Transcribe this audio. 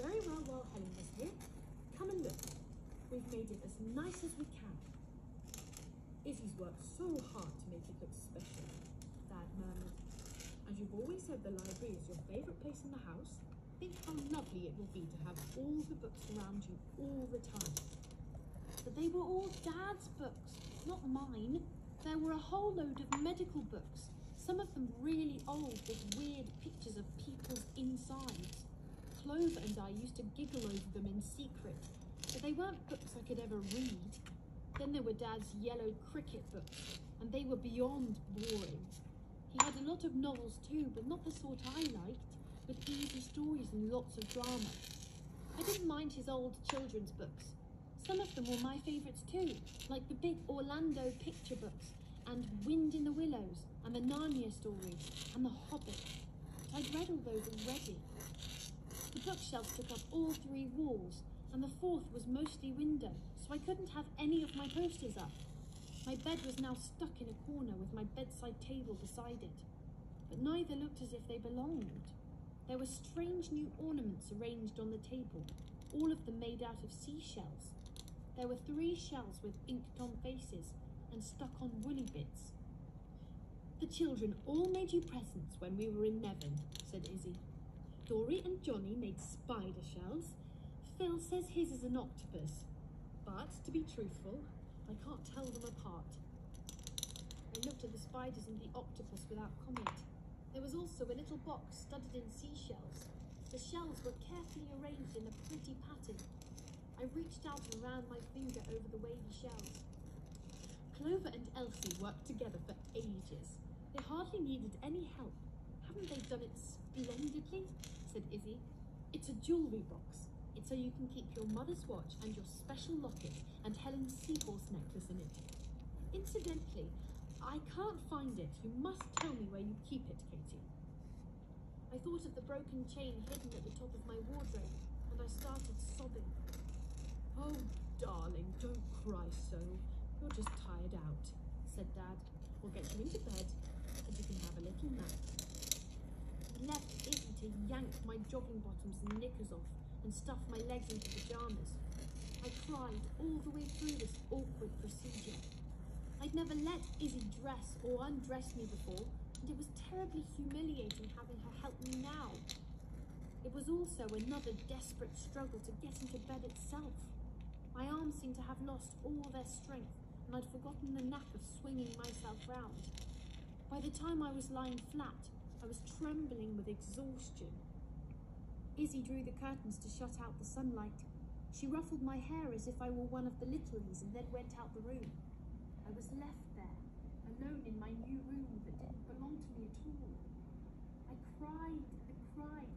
Very well while Helen was here. Come and look. We've made it as nice as we can. Izzy's worked so hard to make it look special, Dad murmured. As you've always said the library is your favourite place in the house, think how lovely it will be to have all the books around you all the time. But they were all Dad's books, not mine. There were a whole load of medical books, some of them really old with weird pictures of people's insides. Clover and I used to giggle over them in secret, but they weren't books I could ever read. Then there were Dad's yellow cricket books, and they were beyond boring. He had a lot of novels too, but not the sort I liked, with easy stories and lots of drama. I didn't mind his old children's books. Some of them were my favourites too, like the big Orlando picture books, and Wind in the Willows, and the Narnia stories, and The Hobbit. I'd read all those already. The bookshelves took up all 3 walls, and the 4th was mostly window, so I couldn't have any of my posters up. My bed was now stuck in a corner with my bedside table beside it, but neither looked as if they belonged. There were strange new ornaments arranged on the table, all of them made out of seashells. There were 3 shells with inked-on faces and stuck on woolly bits. The children all made you presents when we were in Nevin, said Izzy. Dory and Johnny made spider shells. Phil says his is an octopus, but to be truthful, I can't tell them apart. I looked at the spiders and the octopus without comment. There was also a little box studded in seashells. The shells were carefully arranged in a pretty pattern. I reached out and ran my finger over the wavy shells. Clover and Elsie worked together for ages. They hardly needed any help. Haven't they done it splendidly? Said Izzy. It's a jewellery box. It's so you can keep your mother's watch and your special locket and Helen's seahorse necklace in it. Incidentally, I can't find it. You must tell me where you keep it, Katie. I thought of the broken chain hidden at the top of my wardrobe, and I started sobbing. Oh, darling, don't cry so. You're just tired out, said Dad. We'll get you into bed, and you can have a little nap. He left Izzy to yank my jogging bottoms and knickers off and stuff my legs into pajamas. I cried all the way through this awkward procedure. I'd never let Izzy dress or undress me before, and it was terribly humiliating having her help me now. It was also another desperate struggle to get into bed itself. My arms seemed to have lost all their strength, and I'd forgotten the knack of swinging myself round. By the time I was lying flat, I was trembling with exhaustion. Izzy drew the curtains to shut out the sunlight. She ruffled my hair as if I were one of the littlies and then went out the room. I was left there, alone in my new room that didn't belong to me at all. I cried